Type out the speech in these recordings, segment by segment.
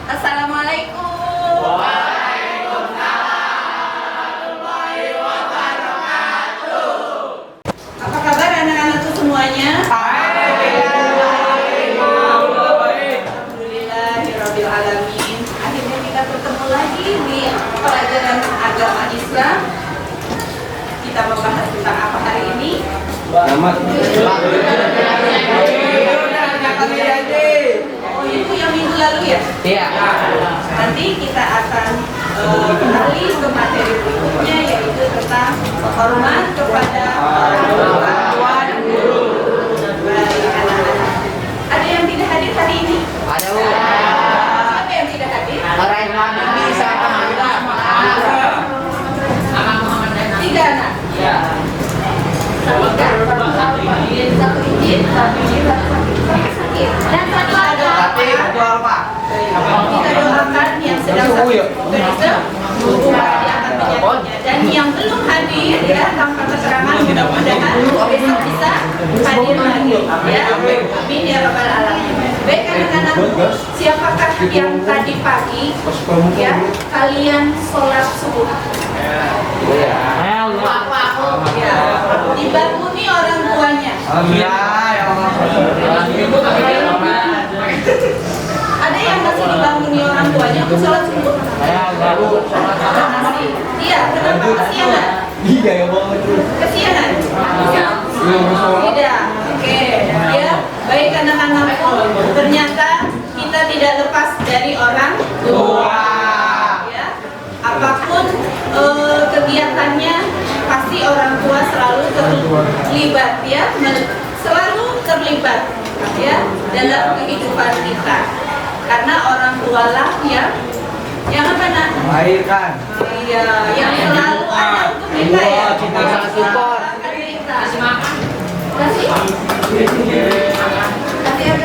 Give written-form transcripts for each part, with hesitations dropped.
Assalamualaikum. Apa kabar anak-anakku semuanya? Alhamdulillahirabbil alamin. Akhirnya kita bertemu lagi di pelajaran agama Islam. Kita membahas tentang apa hari ini? Oh, itu yang minggu lalu ya? Iya. Nanti kita akan kembali ke materi berikutnya, yaitu tentang hormat kepada orang tua dan guru. Baik, anak-anak. Ada yang tidak hadir hari ini? Ada Bu. Siapa yang tidak hadir? Orang yang bisa Tiga anak. Iya. Satu izin, satu sakit. Dan satu ada Tapi betul Pak. kita doakan yang sedang sakit semoga diangkat penyakitnya, dan yang belum hadir ya tanpa keterangan mudah-mudahan besok bisa hadir lagi ya. Amin ya rabbal alamin. Baik anak-anak, siapakah yang tadi pagi ya kalian sholat subuh? Ya, dibanguni orang tuanya. Ada yang masih dibanguni orang tuanya untuk sholat subuh? Masih. Iya, kenapa kesiangan? Kesiangan? Tidak. Oke, ya. Baik anak-anakku, ternyata kita tidak lepas dari orang tua. Ya. Apapun kegiatannya, pasti orang tua selalu terlibat ya, selalu terlibat ya dalam kehidupan kita. Karena orang tua lah yang apa nak? Melahirkan. Iya, yang selalu ada untuk kita ya. Kita support. Kasih makan.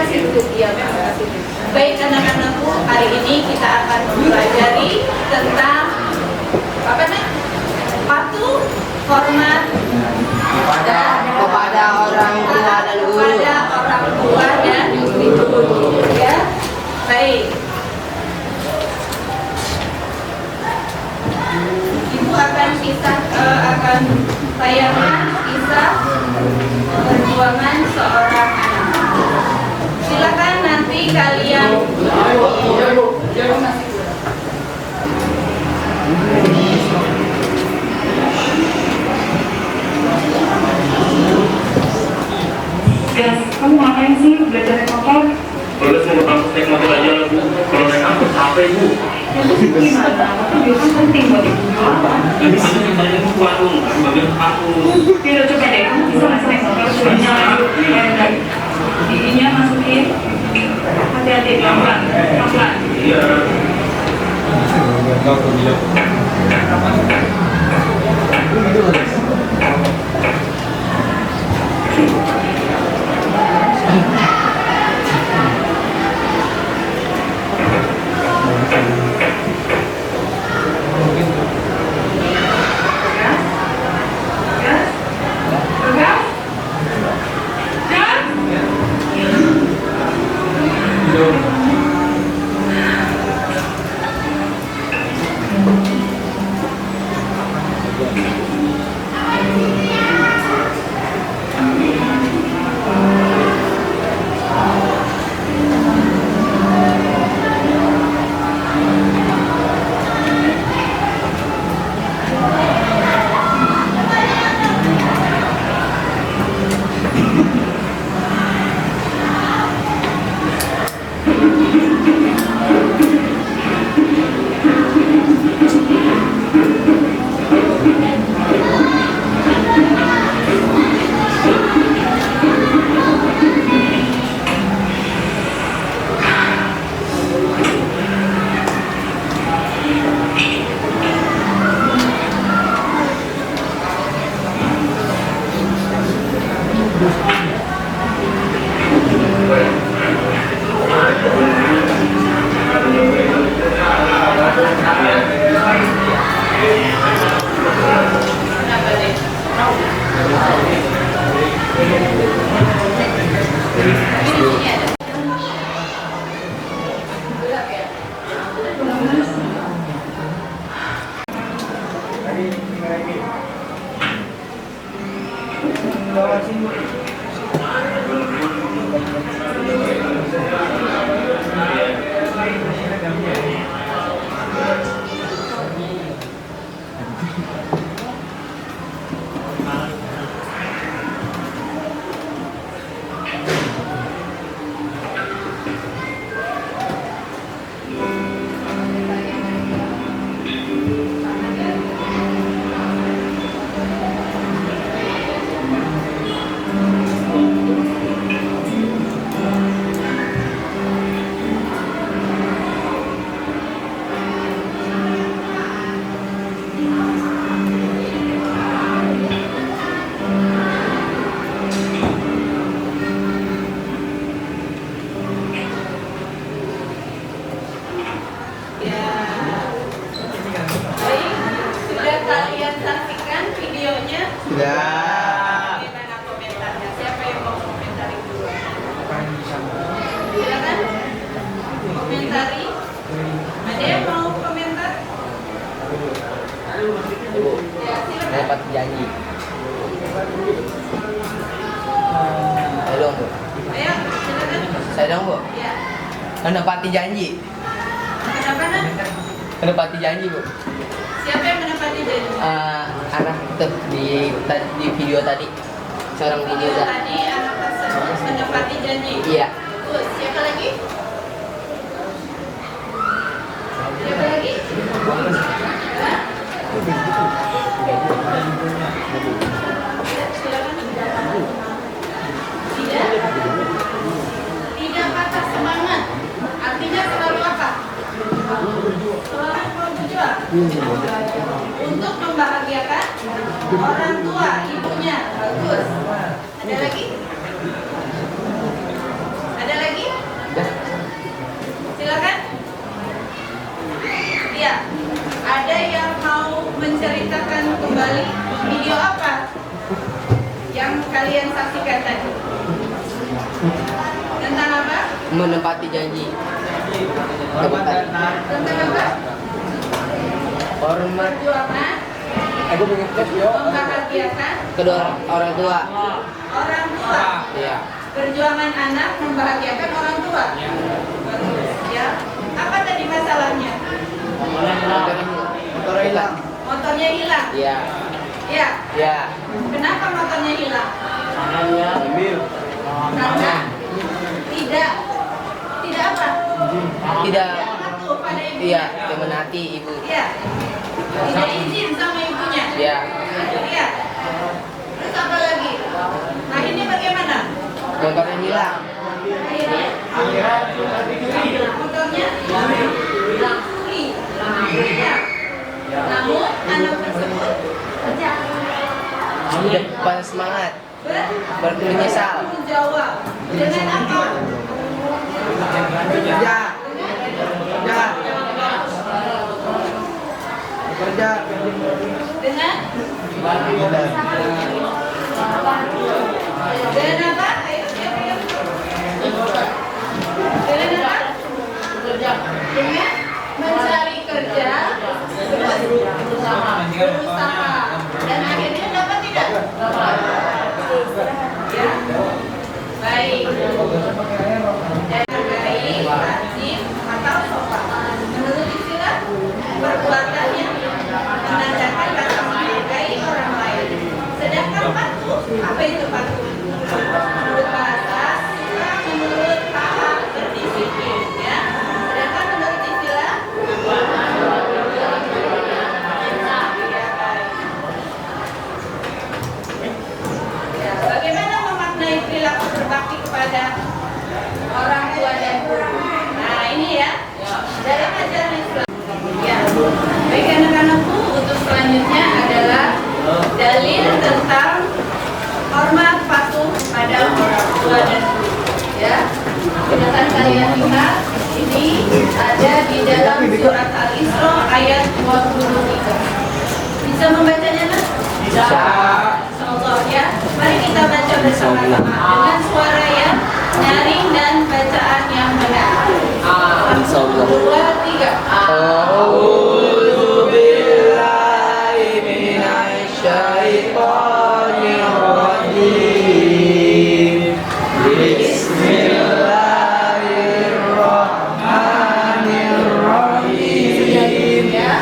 Kasih duduk ya, kasih duduk. Baik anak-anakku, hari ini kita akan mempelajari tentang apa nak? Patuh, hormat kepada orang tua dan guru. Kepada orang tua dan guru ya. Baik. Ibu akan akan tayangkan kisah perjuangan seorang anak. Silakan nanti kalian kamu ngapain sih belajar naik motor? Kalau mau kampus naik motor aja lah Bu, kalau naik angkot capek Bu. Itu gimana? Motor juga kan penting buat ibu. Nanti bisa nyari Bu warung, bagian aku. Tidak, coba deh, kamu bisa nggak sih naik motor? Ininya masukin, hati-hati, pelan-pelan, pelan-pelan. Iya. menepati janji. Saya dong Bu. Ayo, silakan. Saya dong Bu. Ya. Menepati janji. Kenapa nak? Menepati janji Bu. Siapa yang menepati janji? Anak tuh di video tadi. Seorang video Oh, tadi. tadi anak tersebut menepati janji. Iya. Terus siapa lagi? Siapa lagi? Hah? Silakan. Tidak patah semangat. Artinya selalu apa? Selalu berjuang untuk membahagiakan orang tua, ibunya. Bagus. Ada lagi? Ada lagi? Silakan. Iya. Ada yang mau menceritakan kembali video apa yang kalian saksikan tadi? Tentang apa? Menepati janji. Tentang apa? Hormat Perjuangan membahagiakan kedua orang tua. orang tua. Iya. Perjuangan anak membahagiakan orang tua. Bagus ya. Apa tadi masalahnya? Motor hilang. Motornya hilang. Iya. Ya. Iya. Kenapa motornya hilang? Ambil. Karena tidak apa? Tidak. Patuh pada ibunya. Iya. Memenati ibu. Iya. Tidak izin sama ibunya. Iya. Iya. Terus apa lagi? Nah ini bagaimana? Motornya hilang. Akhirnya motornya curi. Ya. Namun anak tersebut Sudah patah semangat. Menyesal. bertanggung jawab dengan apa? Kerja. Kerja. Kerja. Dengan apa? Ayo siapa yang dengan apa? Dengan mencari kerja, berusaha, dan akhirnya dapat tidak? Ya, baik. Dan baik, rajin, atau sopan. Menurut istilah perbuatannya menandakan rasa menghargai orang lain. Sedangkan patuh, apa itu patuh? Menurut bahasa, menurut hak berdisiplin, ya. Sedangkan menurut istilah ya, bagaimana memaknai perilaku berbakti kepada orang tua dan guru? Nah ini ya, dari ajaran Islam. Ya, baik anak-anakku, untuk selanjutnya adalah dalil tentang hormat patuh pada orang tua dan guru. Ya, silakan kalian lihat, ini ada di dalam surat Al-Isra ayat 23. Bisa membacanya, Mas? Bisa. Insyaallah ya. Mari kita baca bersama-sama dengan suara yang nyaring dan bacaan yang benar. 1, 2, 3. A'udzu billahi minasy syaithanir rajim. Bismillahirrahmanirrahim. Ya.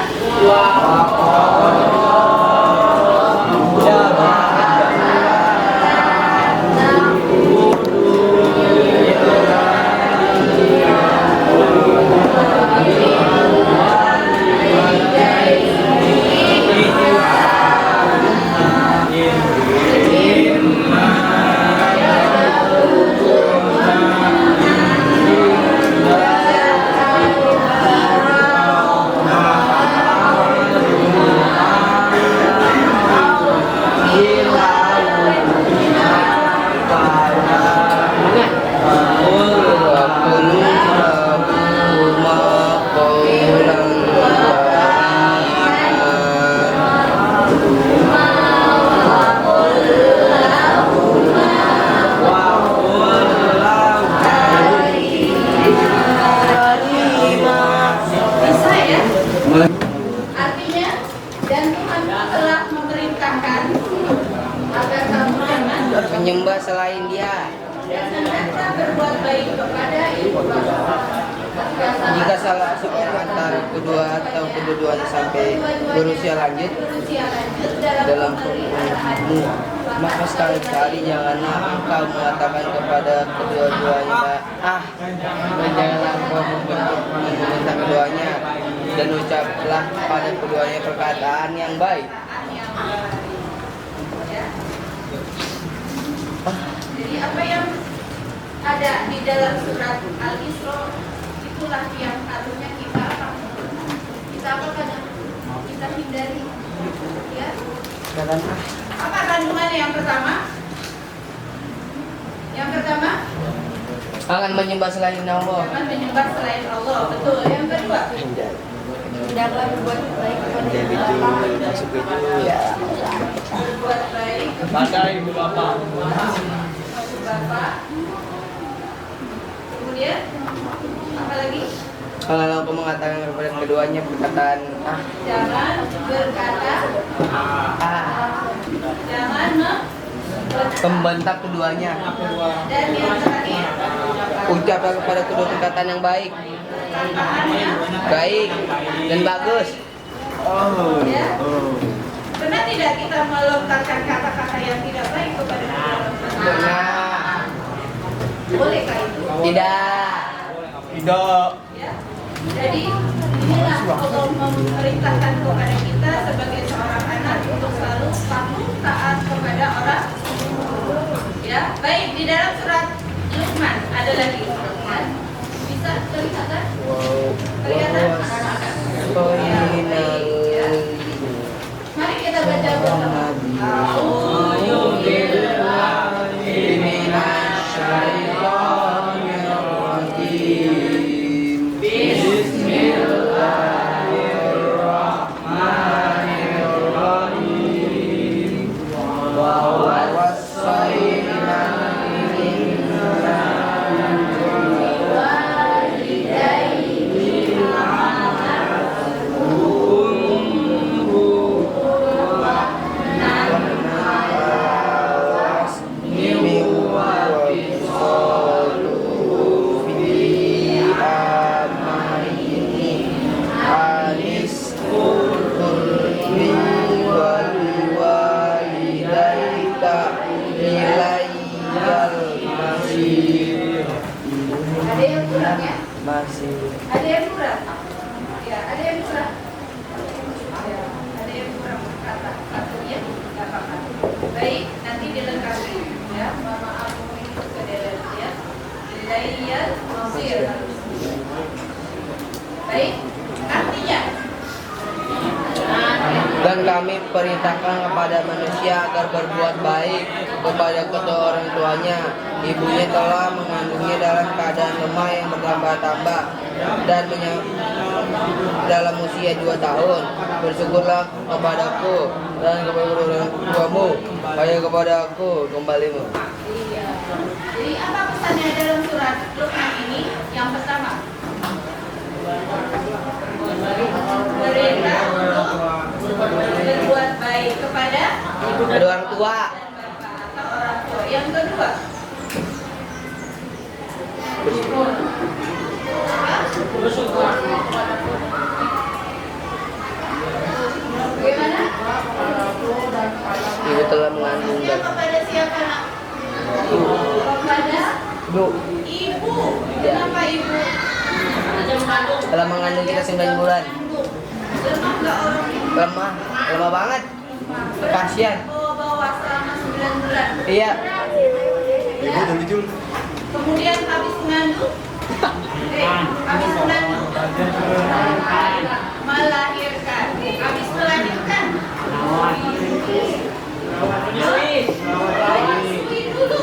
Bisa ya? Artinya, dan Tuhan telah memerintahkan menyembah selain Dia. dan senantiasa berbuat baik kepada ibu bapa. Jika salah seorang antara kedua atau kedua-duanya sampai berusia lanjut dalam pembunuhmu, maka sekali-kali janganlah engkau mengatakan kepada kedua-duanya, dan janganlah engkau membentak keduanya, dan ucaplah pada keduanya perkataan yang baik. Jadi apa yang ada di dalam surat Al-Isra itulah yang harusnya kita hindari, ya. Apa kandungannya yang pertama? Yang pertama, Jangan menyembah selain Allah. jangan menyembah selain Allah. Betul. Yang kedua, Hendaklah berbuat baik kepada ibu bapa. berbuat baik Pada ibu bapak. ibu bapak. Kemudian apa lagi? Kalau kau mengatakan kepada keduanya perkataan Jangan berkata, jangan membentak keduanya, dan yang terakhir, ucaplah kepada kedua perkataan yang baik, perkataannya, baik dan bagus. ya. Pernah tidak kita melontarkan kata-kata yang tidak baik kepada kedua orang tua? Nah, Bolehkah itu? tidak. Tidak. Ya. Jadi inilah Allah memerintahkan kepada kita sebagai seorang anak untuk selalu patuh taat kepada orang. Ya, baik di dalam surat Luqman ada lagi. Ya. Bisa kelihatan? Kelihatan? Ya. Mari kita baca bersama. Ada yang kurang ya? Masih. Ada yang kurang? Ya, ada yang kurang. Ya, ada yang kurang kata satu ya, nggak apa-apa. Baik, nanti dilengkapi ya. Maaf ini juga ya. Ilaiyal masir. Baik, artinya Dan kami perintahkan kepada manusia agar berbuat baik kepada kedua orang tuanya. Ibunya telah mengandungnya dalam keadaan lemah yang bertambah-tambah dan dalam usia 2 tahun. Bersyukurlah kepadaku dan kepada orang tuamu, kaya kepada aku kembalimu. iya. Jadi apa pesannya dalam surat Luqman ini? Yang pertama, perintah untuk berbuat baik kepada Kedua orang tua. dan bapak atau orang tua. Yang kedua, bagaimana? Ibu telah mengandung Maksudnya dan kepada siapa nak? Kepada ibu ibu. Kenapa ibu? telah mengandung kita 9 bulan. Lemah nggak orang ini? Lemah banget. Kasihan. Bawa selama 9 bulan. Iya. Ya. Kemudian habis mengandung, habis mengandung, melahirkan, habis melahirkan, menyusui dulu.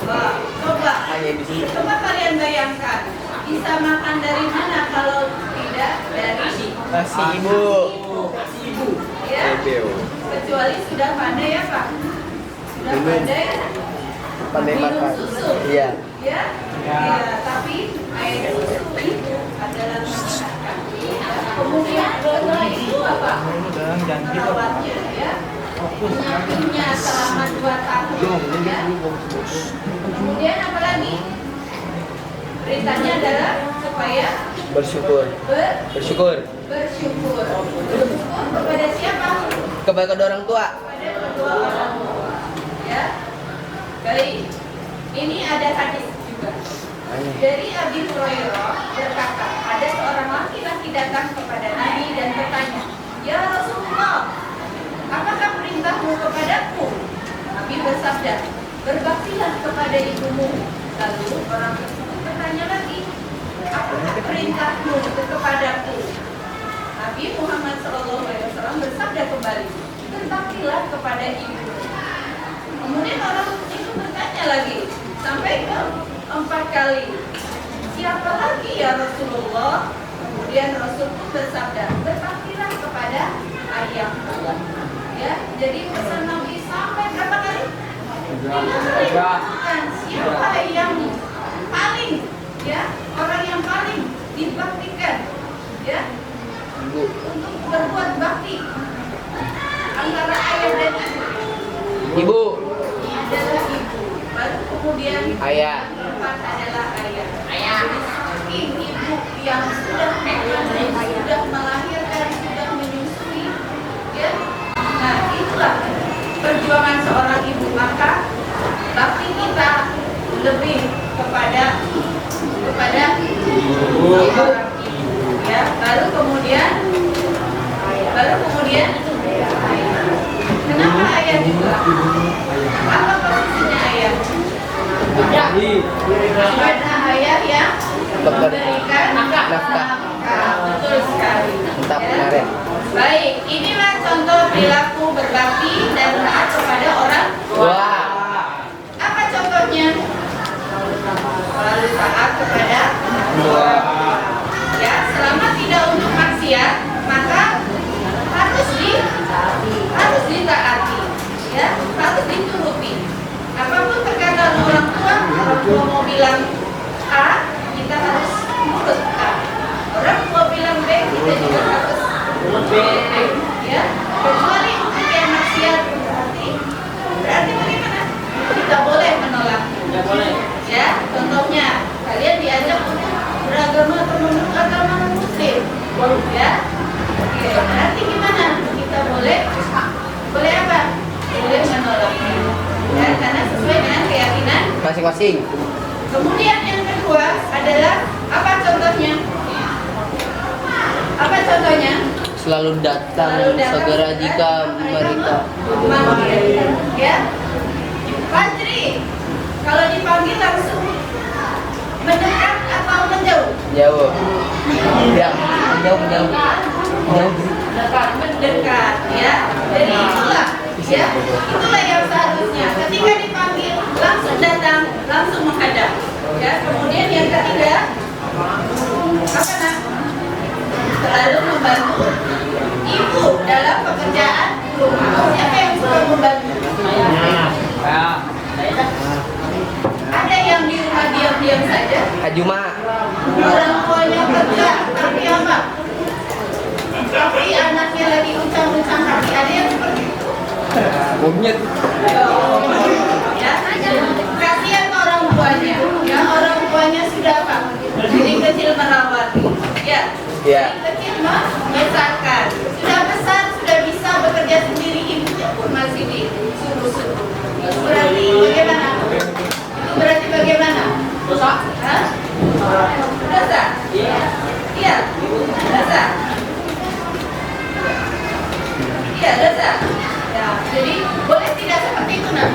Wah, coba kalian bayangkan, bisa makan dari mana kalau tidak dari Kasih ibu. ya? Kecuali sudah pandai ya Pak? Sudah pandai Pandai minum makan. susu. Iya. Ya, ya, tapi air susu itu adalah menyehatkan. Kemudian kedua itu apa? Merawatnya ya. Menyapinnya selama 2 tahun ya. Perintahnya adalah supaya Bersyukur. bersyukur. Bersyukur. Bersyukur kepada siapa? Kepada kedua orang tua. Kepada kedua orang tua. Ya. Baik. Ini ada hadis juga. Dari Abi Hurairah berkata, ada seorang laki-laki datang kepada Nabi dan bertanya, "Ya Rasulullah, apakah perintahmu kepadaku?" Nabi bersabda, "Berbaktilah kepada ibumu." Lalu orang tersebut bertanya lagi, "Apakah perintahmu kepadaku?" Nabi Muhammad SAW bersabda kembali, "Berbaktilah kepada ibu." Kemudian orang itu bertanya lagi sampai ke 4 kali. "Siapa lagi ya Rasulullah?" Kemudian Rasul pun bersabda, "Berbaktilah kepada ayahmu." Ya, jadi pesan Nabi sampai berapa kali? 3 kali. Bukan siapa yang paling, ya, orang yang paling dibaktikan, ya, untuk berbuat bakti antara ayah dan ibu. Ibu. Adalah ibu. Baru kemudian Ayah. yang keempat adalah ayah. Jadi saking ibu yang sudah mengandung, sudah melahirkan, sudah menyusui, ya. Nah, itulah perjuangan seorang ibu. Maka bakti kita lebih kepada seorang ibu, ya. Baru kemudian ayah. Kenapa ayah juga? Apa posisinya ayah? Karena ayah yang memberikan nafkah. Betul sekali. Mantap, Ya. benar ya. Baik, inilah contoh perilaku berbakti dan taat kepada orang tua. Wah. Apa contohnya? Selalu taat kepada Tua. ya, selama tidak untuk maksiat, maka harus ditaati, ya, harus dituruti. Apapun perkataan orang tua mau bilang A, kita harus nurut A. Orang tua bilang B, kita juga harus B, ya. Kecuali untuk yang maksiat berarti bagaimana? Kita boleh menolak. Ya, contohnya kalian diajak untuk beragama atau memeluk agama Muslim, ya. Oke, berarti gimana? Kita boleh apa? Boleh menolak. Ya, karena sesuai dengan keyakinan Masing-masing. Kemudian yang kedua adalah apa contohnya? Apa contohnya? Selalu datang segera jika mereka Memanggil, ya. Fajri, kalau dipanggil langsung mendekat atau menjauh? jauh. Ya, jauh. Mendekat, ya. Jadi itulah yang seharusnya. Ketika dipanggil langsung datang, langsung menghadap. Ya. Kemudian yang ketiga, apa nak? Selalu membantu ibu dalam pekerjaan rumah. Siapa yang suka membantu? Ada yang di rumah diam-diam saja. Ajuma. Orang tuanya kerja, tapi apa? Tapi anaknya lagi ucang-ucang hati. Ada yang seperti itu? Monyet. Ya, kasihan orang tuanya. Ya, orang tuanya sudah apa? Dari kecil merawat. Ya. Ya. Dari kecil membesarkan. Sudah besar, sudah bisa bekerja sendiri. Ibunya pun masih disuruh-suruh. Itu berarti bagaimana? Dosa? Hah? Dosa? Iya. Dosa. Iya, dosa. Ya, jadi boleh tidak seperti itu, nak?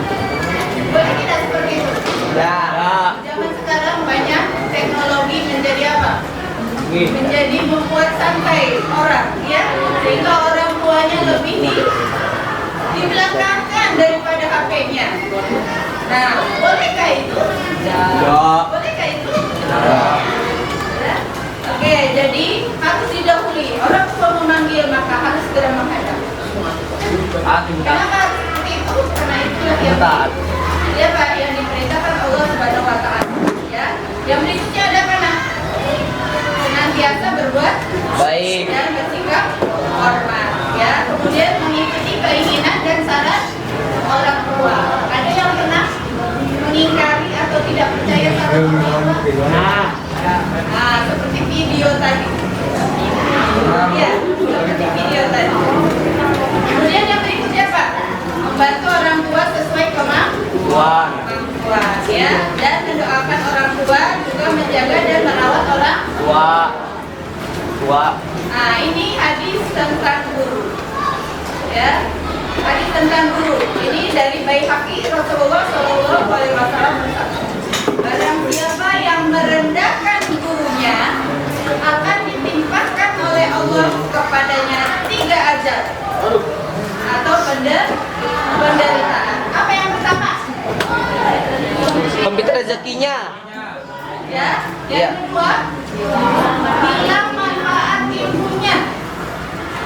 Boleh tidak seperti itu? Ya. Zaman sekarang banyak teknologi menjadi apa? Menjadi membuat santai orang, ya, sehingga orang tuanya lebih dibelakangkan daripada HP-nya. Nah, bolehkah itu? Bolehkah itu? Ya. Oke, jadi harus didahului. Orang tua memanggil maka harus segera menghadap. Kenapa seperti itu? Karena itulah yang diperintahkan Allah Subhanahu Wa Taala. Ya, yang berikutnya ada apa, nak? Senantiasa berbuat Baik. dan bersikap hormat. Ya, kemudian mengikuti keinginan dan saran orang tua. Ada yang pernah mengingkari atau tidak percaya saran orang tua? Nah, seperti video tadi. Ya, seperti video tadi. Kemudian yang berikutnya Pak, membantu orang tua sesuai kemampuan, ya, dan mendoakan orang tua, juga menjaga dan merawat orang tua. Nah, ini hadis tentang guru, ya, hadis tentang guru. Ini dari Baihaqi, Rasulullah Shallallahu Alaihi Wasallam bersabda, barang siapa yang merendahkan gurunya akan ditimpakan oleh Allah kepadanya 3 ajal atau penderitaan. Apa yang pertama? Pembit rezekinya. Ya, yang kedua, hilang manfaat ilmunya.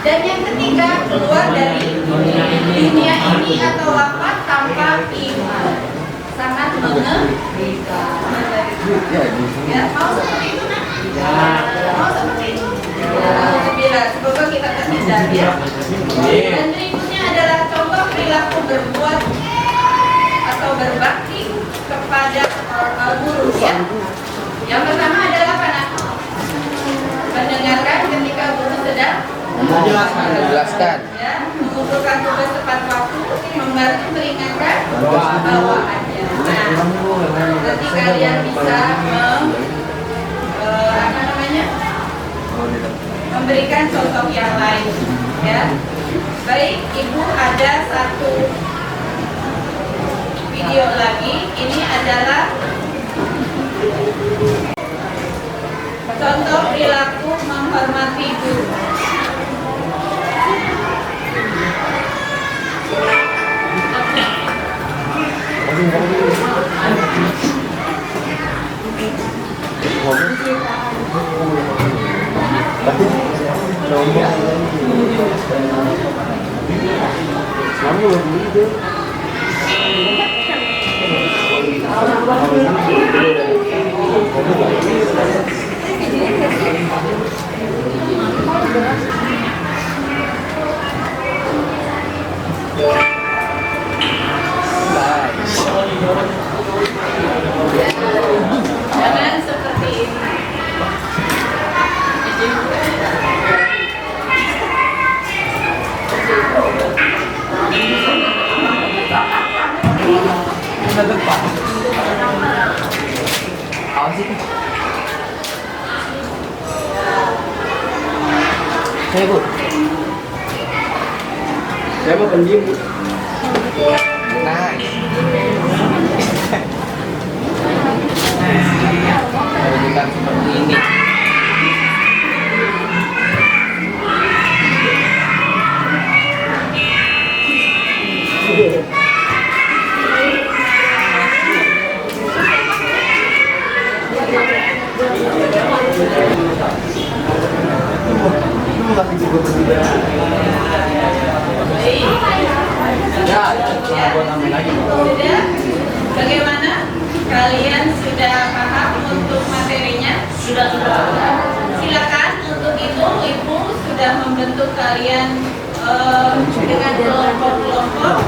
Dan yang ketiga, keluar dari dunia ini atau wafat tanpa iman. Sangat mengerikan. Ya, mau seperti itu nak? Mau seperti itu? Alhamdulillah, semoga kita terhindar ya. Dan berikutnya adalah contoh perilaku berbuat atau berbakti kepada guru ya. Yang pertama adalah apa nak? Mendengarkan ketika guru sedang Menjelaskan. ya, mengumpulkan tugas tepat waktu, membantu meringankan bawaannya. Nah, nanti kalian bisa apa namanya, memberikan contoh yang lain, ya. Baik, Ibu ada satu video lagi. Ini adalah contoh perilaku menghormati guru. Jangan seperti ini. Saya Bu. Saya mau pendiam. Nah. Bukan seperti ini. Sudah? Bagaimana? Kalian sudah paham untuk materinya? Sudah. Silakan untuk itu Ibu sudah membentuk kalian dengan kelompok-kelompok.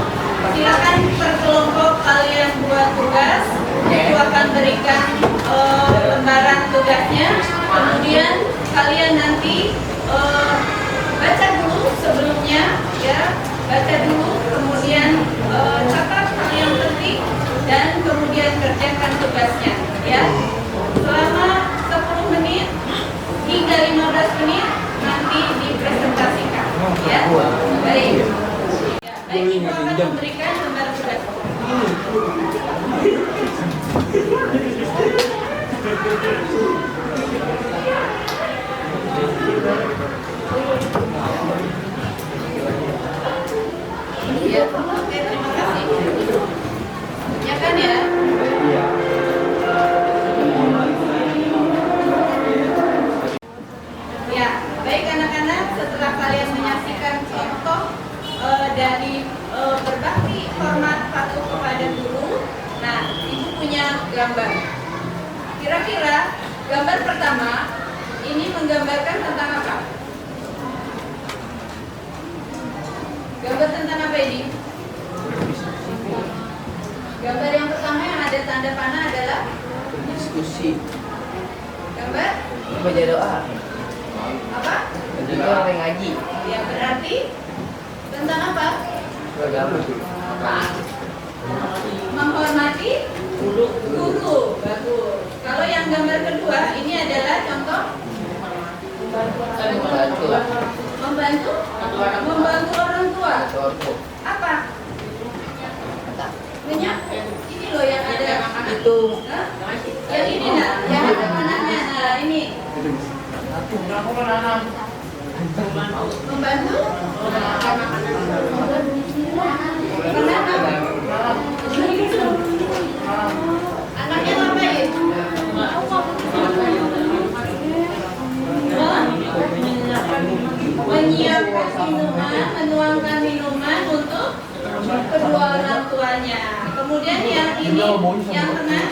Silakan per kelompok kalian buat tugas. Ibu akan berikan lembaran tugasnya. Kemudian kalian nanti baca dulu sebelumnya, ya. Baca dulu, kemudian catat hal yang penting, dan kemudian kerjakan tugasnya, ya. Selama 10 menit hingga 15 menit nanti dipresentasikan, ya. Baik. Ya, baik, Ibu akan memberikan lembaran tugas. Ya, oke, terima kasih. Ya kan ya? Ya, baik anak-anak, setelah kalian menyaksikan contoh dari berbakti hormat patuh kepada guru, nah, Ibu punya gambar. Kira-kira gambar pertama ini menggambarkan tentang apa? Gambar tentang apa ini? Gambar yang pertama yang ada tanda panah adalah Diskusi. gambar doa. Apa? Itu sampai ngaji. Ya berarti tentang apa? Agama. Menghormati guru. Bagus. Kalau yang gambar kedua ini adalah contoh Membantu. membantu orang tua. Orpo. Apa? Banyak. Ini loh yang ada. Itu Hah? Yang ini nah, yang ada mananya. Nah, ini. Membantu. Anaknya ngapain? Menyiapkan minuman, menuangkan minuman untuk kedua orang tuanya. Kemudian yang ini, yang tengah,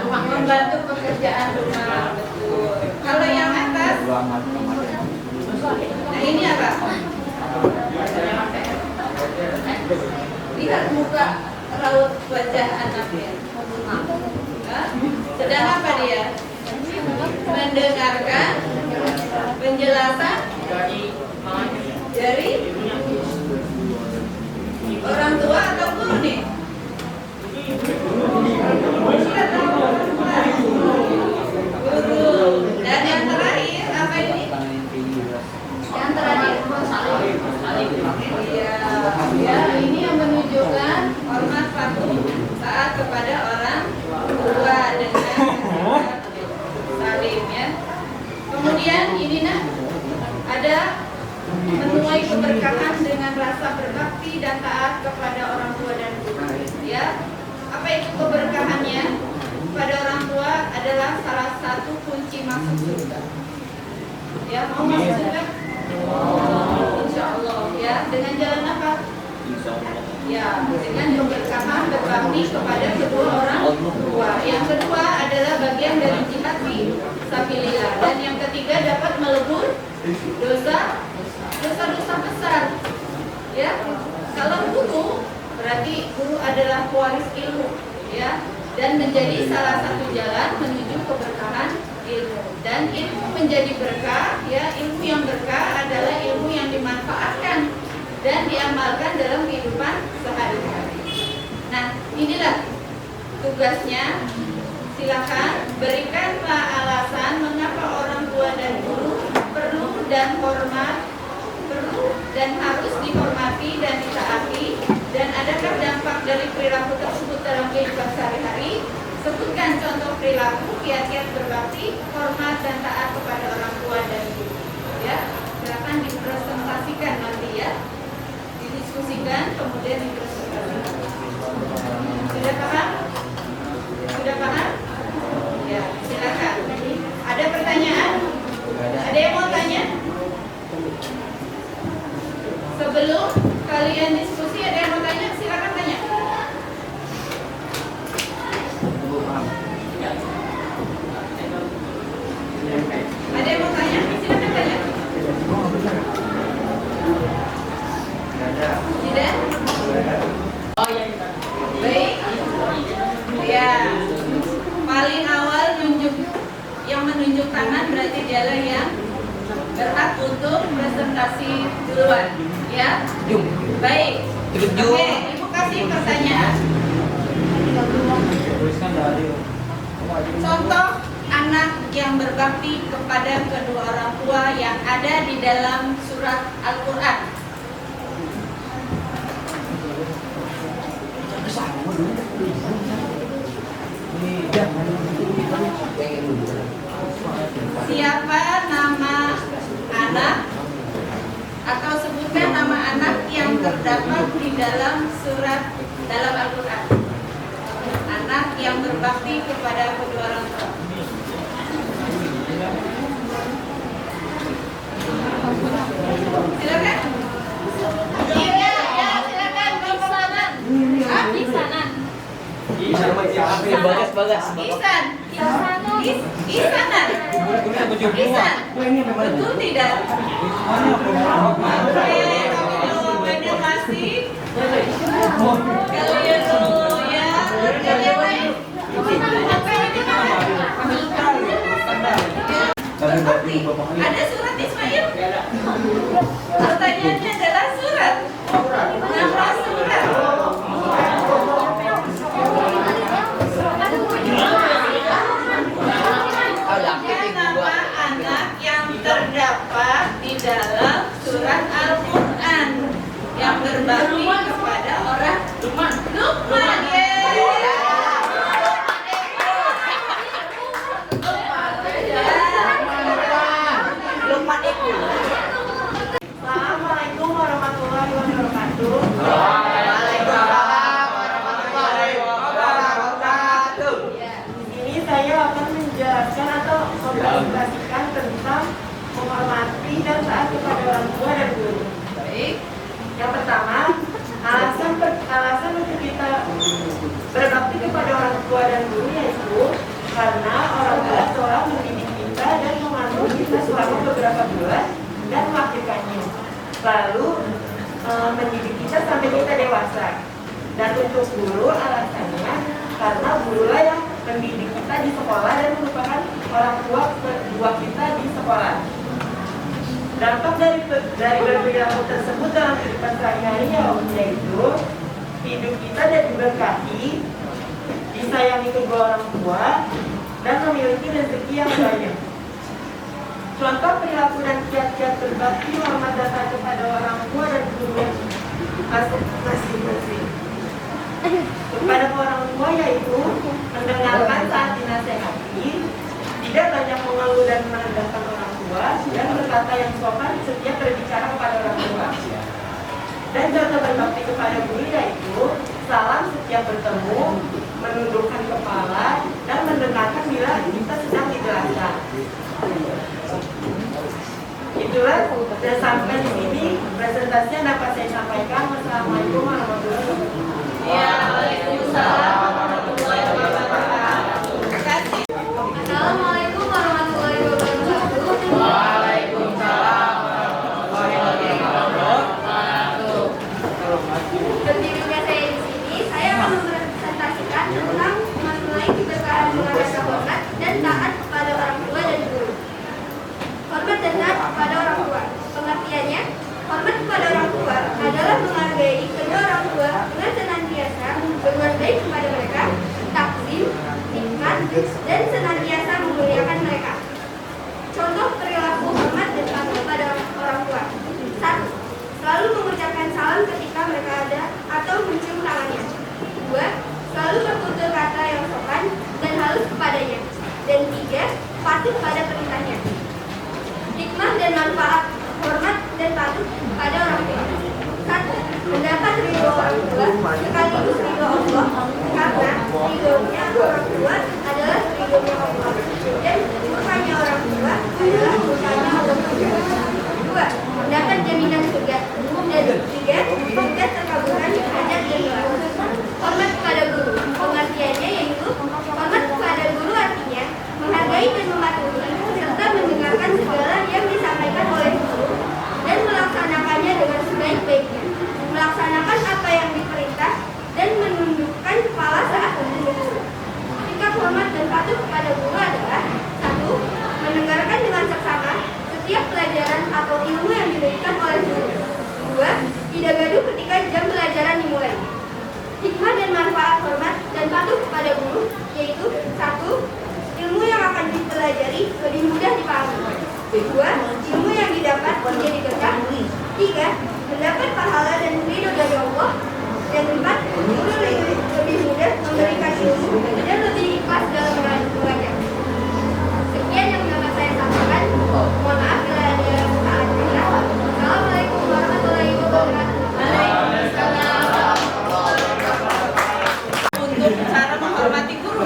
membantu pekerjaan rumah. Betul. Kalau yang atas, nah ini apa? Lihat muka raut wajah anaknya. Hah? Sedang apa dia? Mendengarkan penjelasan dari orang tua atau guru nih? Guru. Dan yang terakhir apa ini? Yang terakhir ya ini yang menunjukkan hormat patuh taat kepada orang tua dengan salim ya. Kemudian ini nah ada menuai keberkahan dengan rasa berbakti dan taat kepada orang tua dan guru ya. Apa itu keberkahannya? Pada orang tua adalah salah satu kunci masuk surga. Ya, mau masuk surga? Insya Allah ya. Dengan jalan apa? Ya, dengan keberkahan berbakti kepada kedua orang tua. Yang kedua adalah bagian dari jihad fi sabilillah. Dan yang ketiga dapat melebur dosa besar. Ya, kalau guru berarti guru adalah pewaris ilmu, ya, dan menjadi salah satu jalan menuju keberkahan ilmu. Dan ilmu menjadi berkah, ya, ilmu yang berkah adalah ilmu yang dimanfaatkan dan diamalkan dalam kehidupan sehari-hari. Nah, inilah tugasnya. Silakan berikanlah alasan mengapa orang tua dan guru perlu dan harus dihormati dan ditaati, dan adakah dampak dari perilaku tersebut dalam kehidupan sehari-hari. Sebutkan contoh perilaku, kiat-kiat berbakti, hormat dan taat kepada orang tua dan guru. Ya, silakan dipresentasikan nanti ya, didiskusikan kemudian dipresentasikan. Sudah paham? Sudah paham? Ya, silakan. Ada pertanyaan? Ada yang mau tanya? Sebelum kalian diskusi, ada yang mau tanya? Silakan tanya. Ada yang mau tanya? Silakan tanya. Tidak? Baik. Ya. Paling awal yang menunjuk tangan berarti dialah yang berhak untuk presentasi duluan, ya. Baik. Oke, Ibu kasih pertanyaan. Contoh anak yang berbakti kepada kedua orang tua yang ada di dalam surat Al-Quran. Siapa nama anak atau sebutkan nama anak yang terdapat di dalam surat dalam Al-Quran? Anak yang berbakti kepada kedua orang tua. Silakan. Iya, silakan. Ihsanan. Ihsanan. Bagas. Ihsan. Ihsanan. Ihsan. Betul tidak? Oke, kami masih. Kalian dulu ya. Kalian lain. Apa yang berbakti. Ada surat Ismail? Pertanyaannya adalah surat. Nama surat. Nama anak yang terdapat di dalam surat Al-Quran yang berbakti kepada orang Lukman. Assalamualaikum warahmatullahi wabarakatuh. Waalaikumsalam warahmatullahi wabarakatuh. Di sini saya akan menjelaskan atau mempresentasikan tentang menghormati dan taat kepada orang tua dan guru. Baik. Yang pertama, alasan untuk kita berbakti kepada orang tua dan guru yaitu karena orang tua telah mendidik kita dan mengasuh kita selama beberapa bulan dan melahirkannya, lalu mendidik kita sampai kita dewasa. Dan untuk guru alasannya karena gurulah yang mendidik kita di sekolah dan merupakan orang tua kedua kita di sekolah. Dampak dari berperilaku tersebut dalam kehidupan sehari-hari yaitu hidup kita dan diberkati, disayangi kedua orang tua, dan memiliki rezeki yang banyak. Contoh perilaku dan kiat-kiat berbakti menghormat dan taat kepada orang tua dan guru masing-masing. Kepada orang tua yaitu mendengarkan saat dinasehati, tidak banyak mengeluh dan merendahkan orang tua, dan berkata yang sopan setiap berbicara kepada orang tua. Dan contoh berbakti kepada guru yaitu salam setiap bertemu, menundukkan kepala, dan mendengarkan bila kita sedang dijelaskan. Itulah dan sampai di sini presentasinya dapat saya sampaikan. Wassalamualaikum warahmatullahi wabarakatuh. Waalaikumsalam warahmatullahi wabarakatuh. Terima kasih. Assalamualaikum warahmatullahi wabarakatuh. Waalaikumsalam warahmatullahi wabarakatuh. Berdirinya saya di sini, saya akan mempresentasikan tentang mengenai keberkahan mengenai hormat dan taat kepada orang tua dan guru. Hormat dan taat kepada orang tua. Pengertiannya, hormat kepada orang tua adalah menghargai kedua orang tua dengan senantiasa berbuat baik kepada mereka, takzim, nikmat, dan senantiasa memuliakan mereka. Contoh perilaku hormat dan taat kepada orang tua. 1. Selalu mengucapkan salam ketika mereka ada atau mencium tangannya. 2. Selalu bertutur kata yang sopan dan halus kepadanya. Dan 3. Patuh pada perintahnya. Hikmah dan manfaat hormat dan patuh pada orang tua. 1. Mendapat ridho orang tua sekaligus ridho Allah, karena ridhonya orang tua adalah ridhonya Allah dan murkanya orang tua adalah murkanya Allah. 2. Mendapat jaminan surga. Dan 3. Surga terkabulkan hajat dan doa. Hormat kepada guru. Pengertiannya yaitu hormat kepada guru artinya menghargai dan mematuhi serta mendengarkan segala yang disampaikan oleh guru dan melaksanakannya dengan sebaik-baiknya, melaksanakan apa yang diperintah dan menundukkan kepala saat mendengar guru. Sikap hormat dan patuh kepada guru adalah 1. Mendengarkan dengan seksama setiap pelajaran atau ilmu yang diberikan oleh guru. 2. Tidak gaduh ketika jam pelajaran dimulai. Hikmah dan manfaat hormat dan patuh kepada guru yaitu 1. Ilmu yang akan dipelajari lebih mudah dipahami. 2. Ilmu yang didapat menjadi berkah. 3. Mendapat pahala dan ridho dari Allah. Dan 4. Guru lebih mudah memberikan ilmu dan lebih ikhlas dalam mengajar. Sekian yang dapat saya sampaikan. Mohon maaf bila ada kesalahan kata. Assalamualaikum warahmatullahi wabarakatuh. Untuk cara menghormati guru,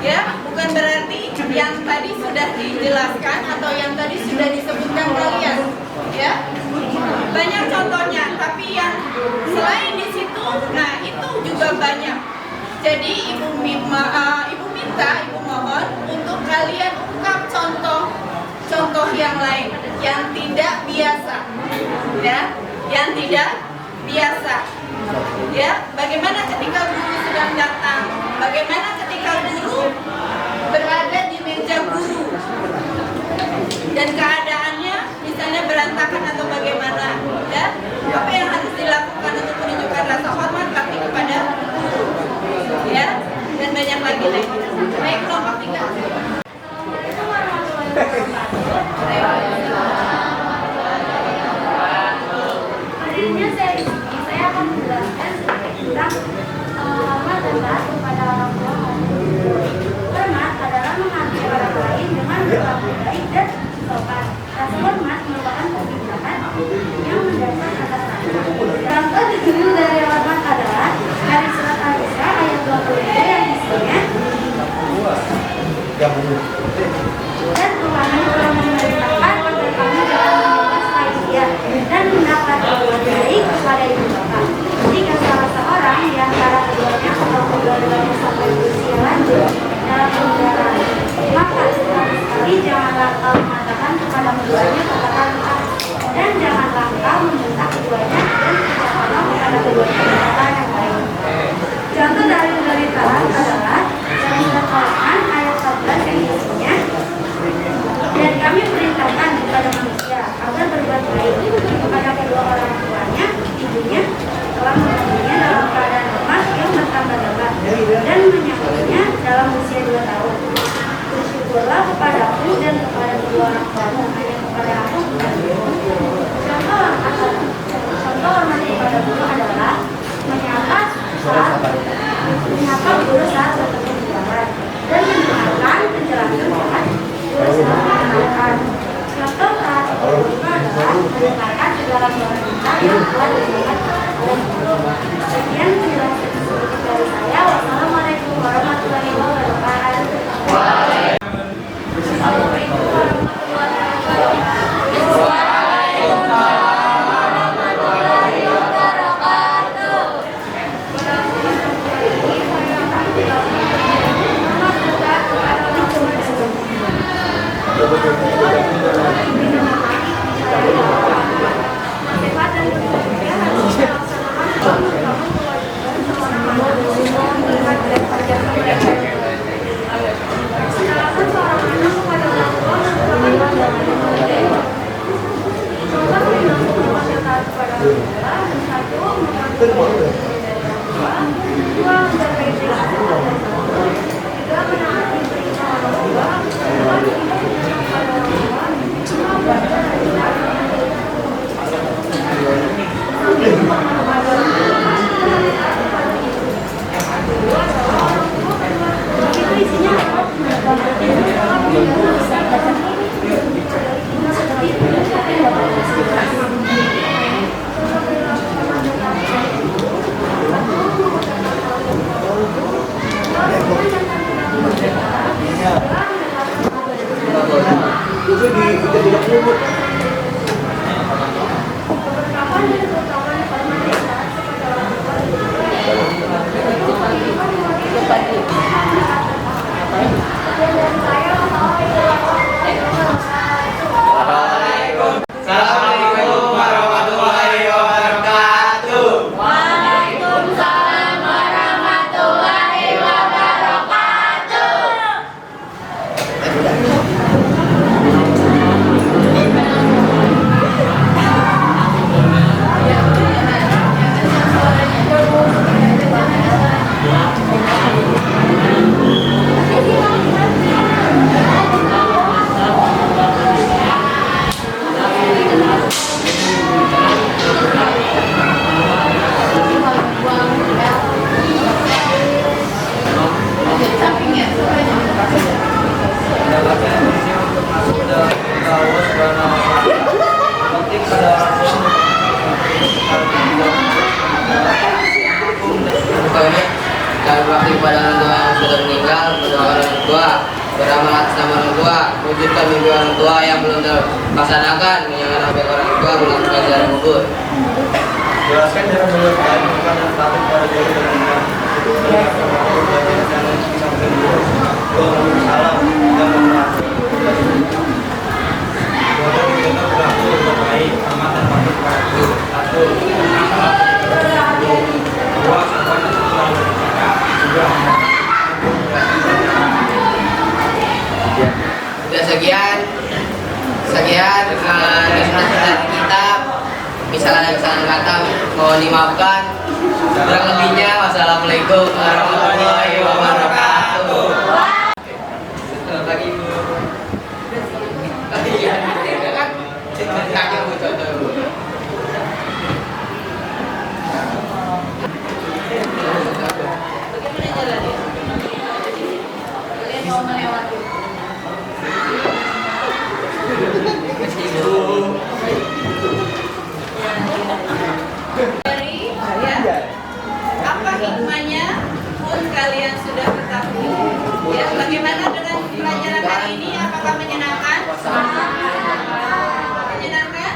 ya, bukan berarti yang tadi sudah dijelaskan atau yang tadi sudah disebutkan kalian, ya. Banyak contohnya, tapi yang selain di situ, nah itu juga banyak. Jadi ibu mohon untuk kalian ungkap contoh yang lain yang tidak biasa, ya, yang tidak biasa. Ya, bagaimana ketika guru sedang datang? Bagaimana ketika guru berada di meja guru? Selanjutnya saya akan menjelaskan tentang hormat dan taat kepada orang tua. Hormat adalah menghargai orang lain dengan berlaku baik dan sopan. Rasa hormat merupakan kebijakan yang mendasar atas rasa. Contoh dulu dari hormat adalah dari surat Al-Isra ayat 23 yang isinya dan Tuhan telah memerintahkan agar kamu jangan menyembah dia dan mendapat berbuat baik kepada ibu bapa. Jika salah seorang di antara keduanya atau kedua-duanya sampai berusia lanjut dalam perjalanan, maka sekali-sekali janganlah kau mengatakan kepada keduanya kata-kata dan janganlah kau membentak keduanya dan ucapkanlah kepada keduanya kata yang baik. Contoh dari taat adalah dari surat Al-Quran ayat 14 yang isinya dan kami perintahkan kepada manusia agar berbuat baik kepada kedua orang tuanya, ibunya telah membangunnya dalam keadaan lemah yang bertambah lebat dan menyambutnya dalam usia 2 tahun. Bersyukurlah kepadaku dan kepada kedua orang tuamu, hanya kepada aku bukan. Contoh hormat kepada guru adalah menyapa guru saat bertemu di jalan dan mendengarkan penjelasan saat guru sedang menerangkan. Contoh taat kepada guru adalah mendengarkan segala perintah yang telah diberikan oleh guru. Sekian penjelasan sedikit dari saya. Wassalamualaikum warahmatullahi wabarakatuh. Assalamualaikum warahmatullahi mewujudkan mimpi orang tua yang belum terlaksanakan, mengingatkan baik orang tua melakukan ziarah kubur. Jelaskan cara menyebarkan bukan status pada diri dan iman. Salam dan berlaku baik, amat dan patuh pada guru. Satu, dua, sekian kita misalnya ada kesalahan kata mohon dimaafkan. Kurang lebihnya wassalamualaikum warahmatullahi wabarakatuh. Selamat pagi Bu. Apakah menyenangkan? Menyenangkan?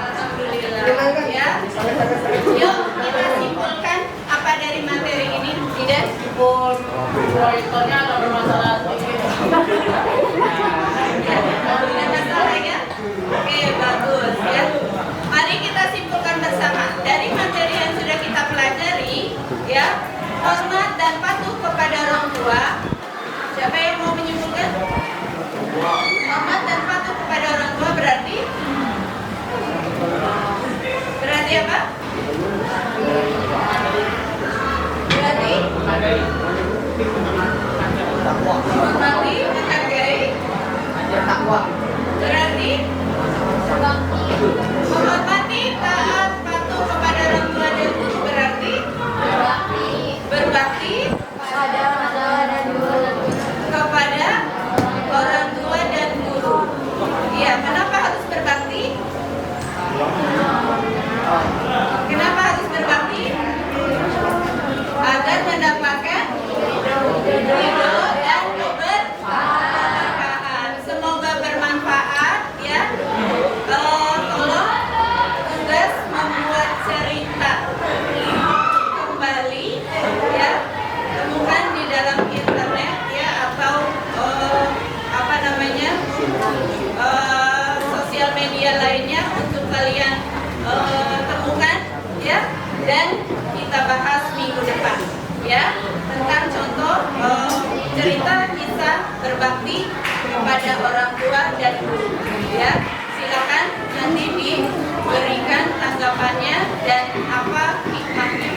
Alhamdulillah. Ya. Yuk kita simpulkan apa dari materi ini, tidak? Proyektornya ada bermasalah. Tidak masalah ya? Oke, bagus ya. Mari kita simpulkan bersama dari materi yang sudah kita pelajari ya. Hormat dan patuh kepada orang tua. Siapa yang mau menyimpulkan? Hormat dan patuh kepada orang tua berarti apa? Berarti hormati, menghargai, berarti menghormati, taat, patuh kepada orang tua dan guru berarti berbakti kepada orang tua dan guru. Iya, kenapa harus berbakti? Kenapa harus berbakti? Agar mendapatkan ridho dan keberkahan. Semoga bermanfaat ya. Tolong tugas membuat cerita kembali ya. Temukan di dalam internet ya atau apa namanya sosial media lainnya untuk kalian temukan ya, dan kita bahas minggu depan ya tentang contoh cerita kisah berbakti kepada orang tua dan guru ya. Silakan nanti diberikan tanggapannya dan apa hikmahnya.